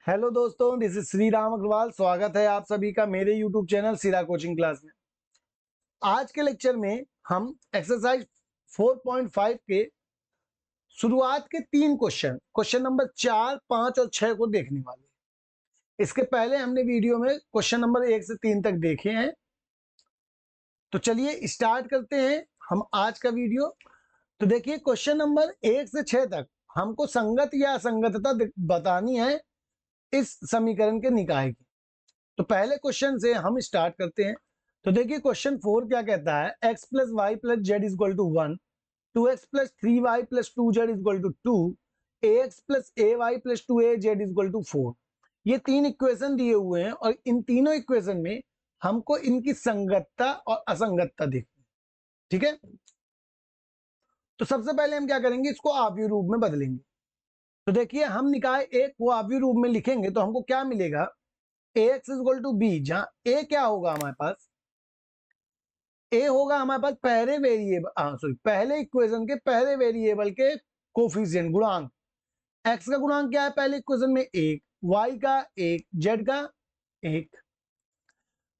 Hello दोस्तों, this is Shri Ram Agarwal. स्वागत है आप सभी का मेरे यूट्यूब चैनल सिरा कोचिंग क्लास में। आज के लेक्चर में हम एक्सरसाइज 4.5 के शुरुआत के 3 क्वेश्चन नंबर 4, 5 और 6 को देखने वाले हैं। इसके पहले हमने वीडियो में क्वेश्चन नंबर 1 से 3 तक देखे हैं। तो चलिए स्टार्ट करते हैं हम आज का वीडियो। तो देखिए, क्वेश्चन नंबर 1 से 6 तक हमको संगत या असंगतता बतानी है इस समीकरण के निकाय की। तो पहले क्वेश्चन से हम स्टार्ट करते हैं। तो देखिए, क्वेश्चन 4 क्या कहता है, x plus Y plus Z is equal to 1, 2x plus 3y plus 2z is equal to 2, ax plus ay plus 2az is equal to 4। ये 3 इक्वेशन दिए हुए हैं और इन तीनों इक्वेशन में हमको इनकी संगतता और असंगतता देखनी है। ठीक है, तो सबसे पहले हम क्या करेंगे, इसको आव्यूह रूप में बदलेंगे। तो देखिए, हम निकाय एक को आव्यूह रूप में लिखेंगे तो हमको क्या मिलेगा, ax is equal to B, जहां a क्या होगा हमारे पास, a होगा हमारे पास पहले इक्वेशन के पहले वेरिएबल के कोफिशिएंट गुणांक। x का गुणांक क्या है पहले इक्वेशन में 1, y का 1, z का 1।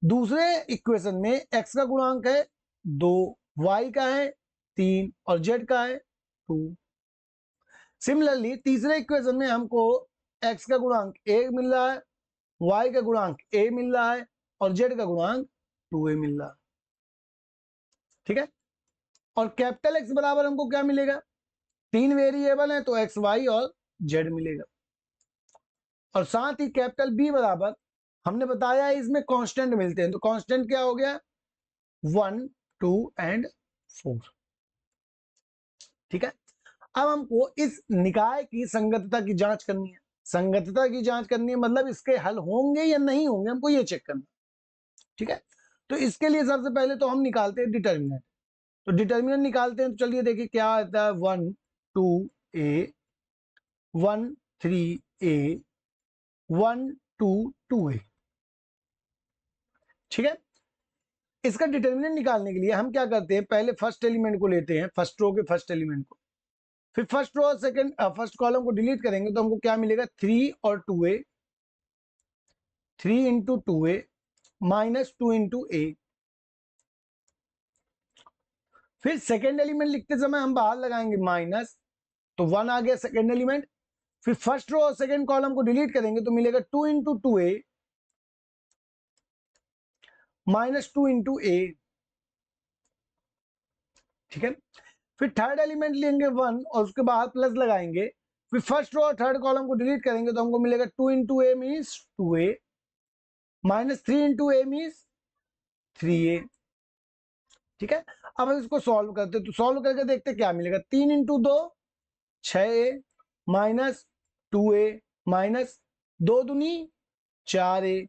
दूसरे इक्वेशन में x का गुणांक है 2, y का है 3 और z का है 2। सिमिलरली तीसरे इक्वेशन में हमको x का गुणांक 1 मिल रहा है, y का गुणांक a मिल रहा है और z का गुणांक 2a मिल रहा है। ठीक है, और कैपिटल X बराबर हमको क्या मिलेगा, 3 वेरिएबल है तो x, y और z मिलेगा। और साथ ही कैपिटल B बराबर हमने बताया है इसमें कांस्टेंट मिलते हैं। तो कांस्टेंट क्या हो गया, 1, 2 एंड 4। ठीक है, अब हमको इस निकाय की संगतता की जांच करनी है। संगतता की जांच करनी है मतलब इसके हल होंगे या नहीं होंगे, हमको ये चेक करना। ठीक है, तो इसके लिए सबसे पहले तो हम निकालते हैं डिटर्मिनेंट। तो डिटर्मिनेंट निकालते हैं। तो चलिए देखिए क्या आता है, 1 2a 1 3a 1 2 2a। ठीक है, इसका डिटर्मिनेंट निकालने के लिए हम क्या करते हैं, पहले फर्स्ट एलिमेंट को लेते हैं, फर्स्ट रो के फर्स्ट एलिमेंट को, फिर first row second first column को डिलीट करेंगे तो हमको क्या मिलेगा, 3 और 2a, 3 into 2a minus 2 into a। फिर सेकेंड एलिमेंट लिखते समय हम बाहर लगाएंगे माइनस, तो 1 आ गया सेकेंड एलिमेंट। फिर फर्स्ट रो और सेकेंड कॉलम को डिलीट करेंगे तो मिलेगा 2 into 2a minus 2 into a। ठीक है, फिर थर्ड एलिमेंट लेंगे 1 और उसके बाद प्लस लगाएंगे। फिर फर्स्ट रो और थर्ड कॉलम को डिलीट करेंगे तो हमको मिलेगा 2 into a means 2a minus 3 into a means 3a। ठीक है, अब हम इसको सॉल्व करते हैं। तो सॉल्व करके देखते क्या मिलेगा, 3 into 2 6a minus 2a minus 2 दूनी 4a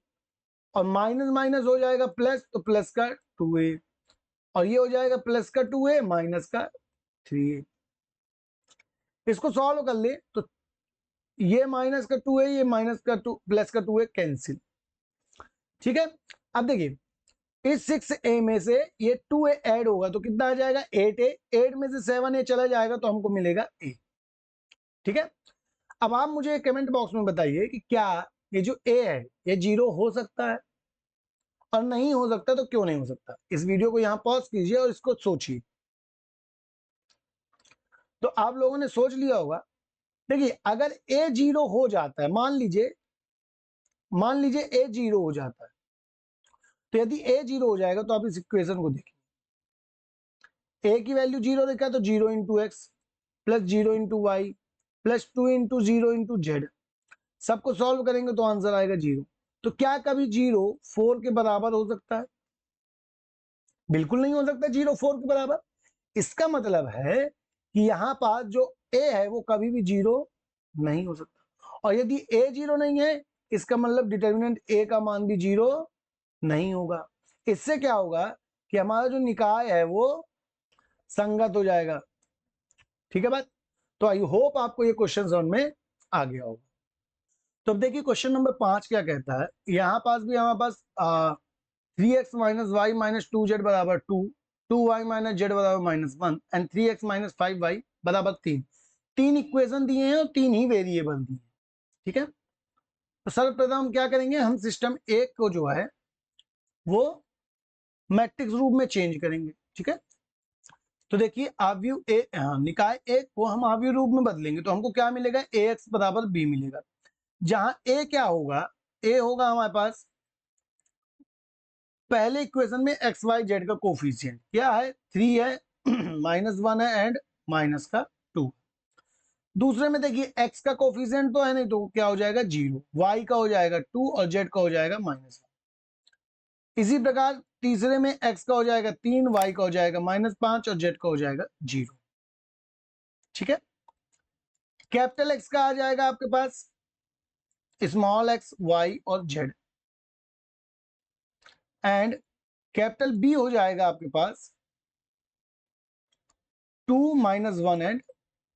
और माइनस माइनस हो जाएगा प्लस, तो प्लस का 2a और ये हो जाएगा प्लस का 2a माइनस का 3a। इसको सॉल्व कर ले तो ये माइनस का 2a, ये माइनस का 2 प्लस का 2a कैंसिल। ठीक है, अब देखिए इस 6a में से ये 2a ऐड होगा तो कितना आ जाएगा, 8a। 8 में से 7a चला जाएगा तो हमको मिलेगा a। ठीक है, अब आप मुझे कमेंट बॉक्स में बताइए कि क्या ये जो a है ये 0 हो सकता है, और नहीं हो सकता तो क्यों नहीं हो सकता। इस वीडियो को यहां पॉज कीजिए और इसको सोचिए। तो आप लोगों ने सोच लिया होगा। देखिए, अगर a 0 हो जाता है, मान लीजिए a 0 हो जाता है, तो यदि a 0 हो जाएगा तो आप इस इक्वेशन को देखिए, a की वैल्यू 0 देखा तो 0 into X plus 0 into Y plus 2 into 0 into Z. सबको सॉल्व करेंगे तो आंसर आएगा 0। तो क्या कभी 0 4 के बराबर हो सकता है? बिल्कुल नहीं हो सकता 0 4 के बराबर। इसका मतलब है कि यहां पास जो a है वो कभी भी 0 नहीं हो सकता, और यदि a 0 नहीं है इसका मतलब डिटर्मिनेंट a का मान भी 0 नहीं होगा। इससे क्या होगा कि हमारा जो निकाय है वो संगत हो जाएगा। ठीक है बात, तो आई होप आपको ये क्वेश्चन समझ में आ गया होगा। तो अब देखिए क्वेश्चन नंबर 5 क्या कहता है, यहां पास भी हमारे पास 3x minus Y minus 2z बराबर 2, 2y माइनस जेड बराबर -1 एंड 3x माइनस 5y बराबर 3। तीन इक्वेशन दिए हैं और 3 ही वेरिएबल दिए हैं। ठीक है, तो सर्वप्रथम हम क्या करेंगे, हम सिस्टम एक को जो है वो मैट्रिक्स रूप में चेंज करेंगे। ठीक है, तो देखिए आव्यूह ए, निकाय एक को हम आव्यूह रूप में बदलेंगे तो हमको क्या मिलेगा, ए एक्स बराबर बी मिलेगा। जहां ए क्या होगा, ए होगा हमारे पास पहले इक्वेशन में एक्स वाई जेड का कोफिशिएंट क्या है, 3 है, -1 है एंड माइनस का 2। दूसरे में देखिए एक्स का कोफिशिएंट तो है नहीं, तो क्या हो जाएगा 0, वाई का हो जाएगा 2 और जेड का हो जाएगा -1। इसी प्रकार तीसरे में एक्स का हो जाएगा 3, वाई का हो जाएगा -5 और जेड का हो जाएगा 0। ठीक है, कैपिटल एक्स का आ जाएगा आपके पास स्मॉल एक्स, वाई और जेड, एंड कैपिटल बी हो जाएगा आपके पास 2, -1 एंड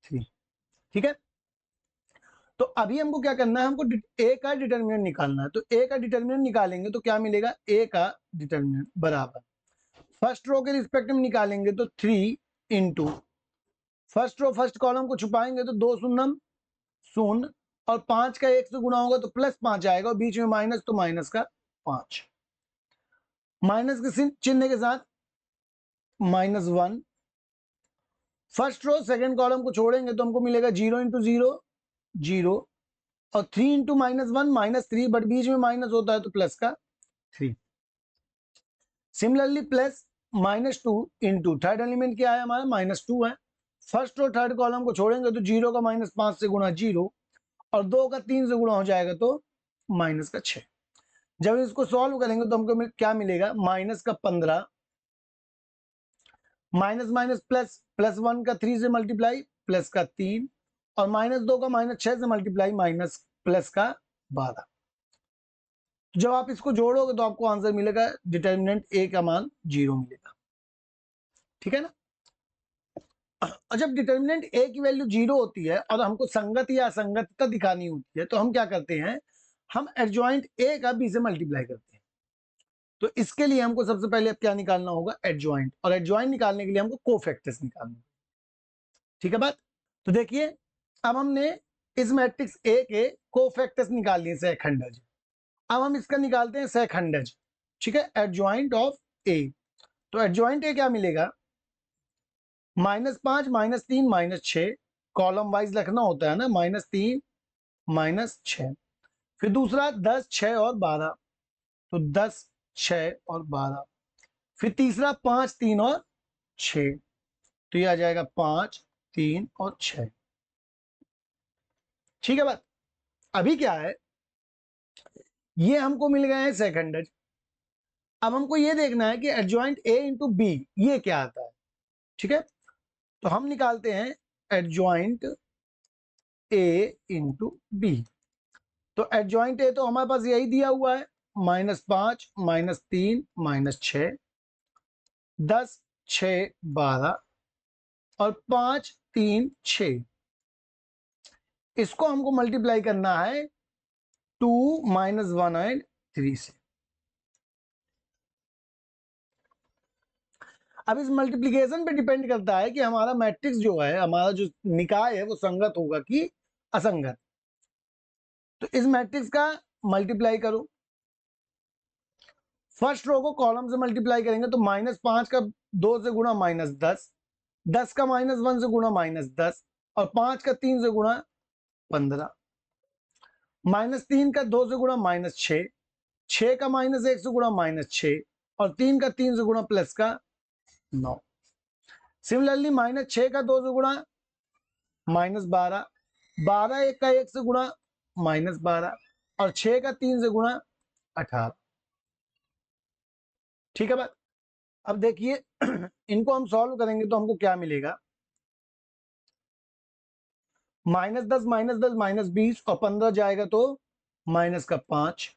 3। ठीक है, तो अभी हमको क्या करना है, हमको ए का डिटर्मिनेंट निकालना है। तो ए का डिटर्मिनेंट निकालेंगे तो क्या मिलेगा, ए का डिटर्मिनेंट बराबर फर्स्ट रो के रिस्पेक्ट में निकालेंगे तो 3 into first row first column को छुपाएंगे तो 2 शून्यम शून्य और 5 का 1 से गुणा होगा तो +5 आएगा और बीच में माइनस तो माइनस का 5, माइनस के चिन्ह के साथ -1। फर्स्ट रो सेकंड कॉलम को छोड़ेंगे तो हमको मिलेगा 0 इंटू 0 0 और 3 इंटू -1 -3, बट बीच में माइनस होता है तो प्लस का 3। Similarly plus -2 into third element क्या है हमारा, -2 है। फर्स्ट और थर्ड कॉलम को छोड़ेंगे तो 0 का -5 से गुणा 0 और 2 का 3 से गुणा हो जाएगा तो माइनस का 6। जब इसको सॉल्व करेंगे तो हमको क्या मिलेगा, माइनस का 15 माइनस माइनस प्लस, +1 का 3 से मल्टीप्लाई प्लस का 3 और -2 का -6 से मल्टीप्लाई माइनस प्लस का 12। जब आप इसको जोड़ोगे तो आपको आंसर मिलेगा, डिटर्मिनेंट ए का मान 0 मिलेगा। ठीक है ना, और जब डिटर्मिनेंट ए की वैल्यू 0 होती है और हमको संगत या असंगतता दिखानी होती है तो हम क्या करते हैं, हम एडजॉइंट ए का बी से मल्टीप्लाई करते हैं। तो इसके लिए हमको सबसे पहले अब क्या निकालना होगा, एडजॉइंट, और एडजॉइंट निकालने के लिए हमको कोफैक्टर्स निकालना होगा। ठीक है बात, तो देखिए अब हमने इस मैट्रिक्स ए के कोफैक्टर्स निकाल लिए सहखंडज, अब हम इसका निकालते हैं सहखंडज। ठीक है, एडजॉइंट ऑफ ए, तो एडजॉइंट ए क्या मिलेगा, -5 -3 -6, कॉलम वाइज लिखना होता है ना, -3 -6। फिर दूसरा 10 6 और 12, तो 10 6 और 12। फिर तीसरा 5 3 और 6, तो ये आ जाएगा 5 3 और 6। ठीक है बात, अभी क्या है, ये हमको मिल गए हैं सेकंडज। अब हमको ये देखना है कि एडजॉइंट ए इंटू बी ये क्या आता है। ठीक है, तो हम निकालते हैं एडजॉइंट ए इंटू बी। तो एडजॉइंट ए तो हमारे पास यही दिया हुआ है, -5 -3 -6, 10 6 12 और 5 3 6। इसको हमको मल्टीप्लाई करना है 2 -1 एंड 3 से। अब इस मल्टीप्लिकेशन पे डिपेंड करता है कि हमारा मैट्रिक्स जो है, हमारा जो निकाय है वो संगत होगा कि असंगत। तो इस मैट्रिक्स का मल्टीप्लाई करो, फर्स्ट रो को कॉलम से मल्टीप्लाई करेंगे तो -5 का 2 से गुणा -10, 10 का -1 से गुणा -10 और 5 का 3 से गुणा 15, -3 का 2 से गुणा -6, 6 का -1 से गुणा -6 और 3 का 3 से गुणा प्लस का 9। सिमिलरली -6 का 2 से गुणा -12, 12 1 का 1 से गुणा -12 और 6 का 3 से गुणा 18। ठीक है बात, अब देखिए इनको हम सॉल्व करेंगे तो हमको क्या मिलेगा, -10 -10 -20 और 15 जाएगा तो माइनस का 5,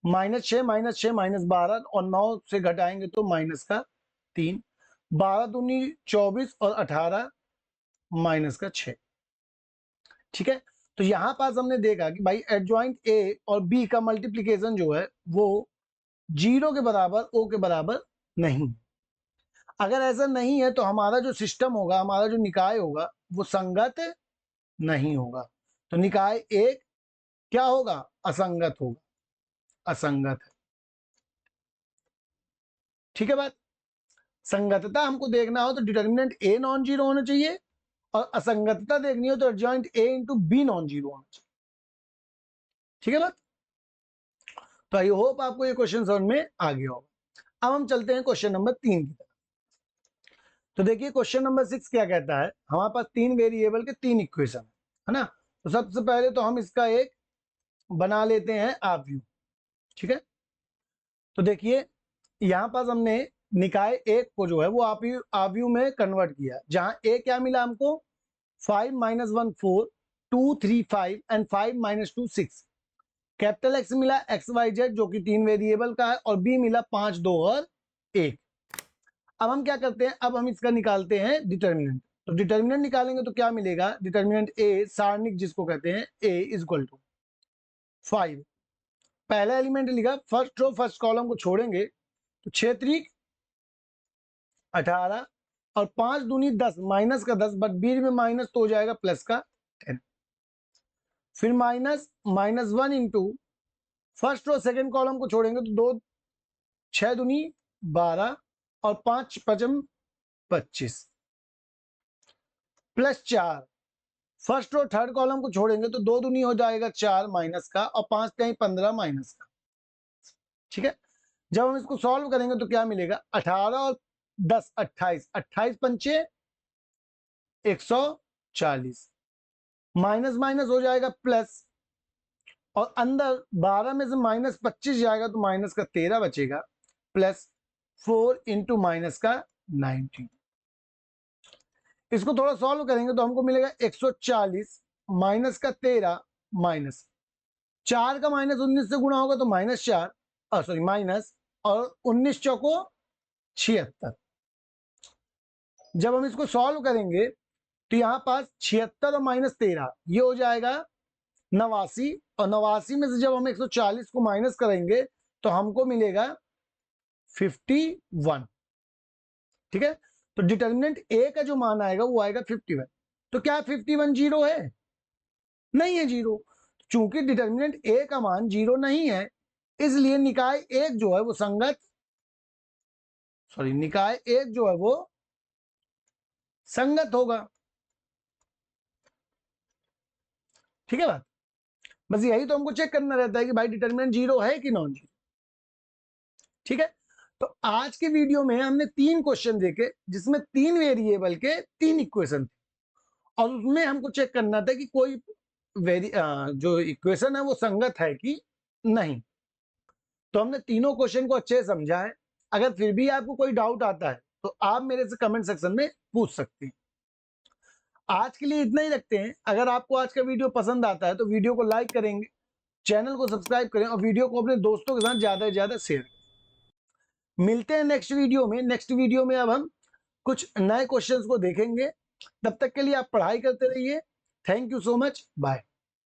-6 -6 -12 और 9 से घटाएंगे तो माइनस का 3, 12 दूनी 24 और 18 माइनस का 6। ठीक है, तो यहां पास हमने देखा कि भाई एडजॉइंट ए और बी का मल्टीप्लिकेशन जो है वो 0 के बराबर, ओ के बराबर नहीं। अगर ऐसा नहीं है तो हमारा जो सिस्टम होगा, हमारा जो निकाय होगा वो संगत नहीं होगा। तो निकाय एक क्या होगा, असंगत होगा, असंगत है। ठीक है बात। संगतता हमको देखना हो तो डिटर्मिनेंट ए नॉन जीरो होना चाहिए, और असंगतता देखनी हो तो adjoint A into B non zero होना चाहिए। ठीक है बात। तो आई होप आपको ये क्वेश्चन समझ में आ गया होगा। अब हम चलते हैं क्वेश्चन नंबर 3 की तरफ। तो देखिए क्वेश्चन नंबर 6 क्या कहता है, हमारे पास 3 वेरिएबल के 3 इक्वेशन है ना। तो सबसे पहले तो हम इसका एक बना लेते हैं आप व्यू। ठीक है। तो देखिए यहां पास हमने निकाय एक को जो है वो आव्यू में कन्वर्ट किया, जहां ए क्या मिला हमको 5 - 1 4 2 3 5 एंड 5 - 2 6। कैपिटल एक्स मिला एक्स वाई जेड जो कि 3 वेरिएबल का है, और बी मिला 5 2 और 1। अब हम क्या करते हैं, अब हम इसका निकालते हैं डिटर्मिनेंट। तो डिटर्मिनेंट निकालेंगे तो क्या मिलेगा, डिटर्मिनेंट ए सारणिक जिसको कहते हैं ए इज इक्वल टू 5। पहला एलिमेंट लिखा फर्स्ट रो फर्स्ट कॉलम को छोड़ेंगे तो 6 3 18 और 5 दूनी 10 माइनस का 10, बट बीच में माइनस तो हो जाएगा प्लस का 10। फिर -(-1) into first row second column को छोड़ेंगे तो 2 6 दूनी 12 और 5 5 25 plus 4। First row third column को छोड़ेंगे तो 2 दूनी हो जाएगा 4 माइनस का, और 5 3 15 माइनस का। ठीक है। जब हम इसको सॉल्व करेंगे तो क्या मिलेगा, 18 और 10 28, 28 पंचे 140, माइनस माइनस हो जाएगा प्लस, और अंदर 12 में से माइनस 25 जाएगा तो माइनस का 13 बचेगा, प्लस 4 इंटू माइनस का 19। इसको थोड़ा सॉल्व करेंगे तो हमको मिलेगा 140 माइनस का 13 माइनस 4 का माइनस 19 से गुणा होगा तो -4 सॉरी माइनस, और 19 चौको 76। जब हम इसको सॉल्व करेंगे तो यहां पास 76 और -13 ये हो जाएगा 89, और 89 में से जब हम 140 को माइनस करेंगे तो हमको मिलेगा 51। ठीक है। तो डिटर्मिनेंट ए का जो मान आएगा वो आएगा 51। तो क्या 51 जीरो है, नहीं है जीरो। चूंकि डिटर्मिनेंट ए का मान जीरो नहीं है, इसलिए निकाय एक जो है वो निकाय एक जो है वो संगत होगा। ठीक है बात। बस यही तो हमको चेक करना रहता है कि भाई डिटर्मिनेंट जीरो है कि नॉन जीरो। ठीक है। तो आज के वीडियो में हमने 3 क्वेश्चन देखे जिसमें 3 वेरिएबल के 3 इक्वेशन थे, और उसमें हमको चेक करना था कि कोई जो इक्वेशन है वो संगत है कि नहीं। तो हमने तीनों क्वेश्चन को अच्छे से समझा है। अगर फिर भी आपको कोई डाउट आता है तो आप मेरे से कमेंट सेक्शन में पूछ सकते हैं। आज के लिए इतना ही रखते हैं। अगर आपको आज का वीडियो पसंद आता है तो वीडियो को लाइक करेंगे, चैनल को सब्सक्राइब करें, और वीडियो को अपने दोस्तों के साथ ज्यादा से ज्यादा शेयर करें। मिलते हैं नेक्स्ट वीडियो में। नेक्स्ट वीडियो में अब हम कुछ नए क्वेश्चंस को देखेंगे। तब तक के लिए आप पढ़ाई करते रहिए। Thank you so much, bye.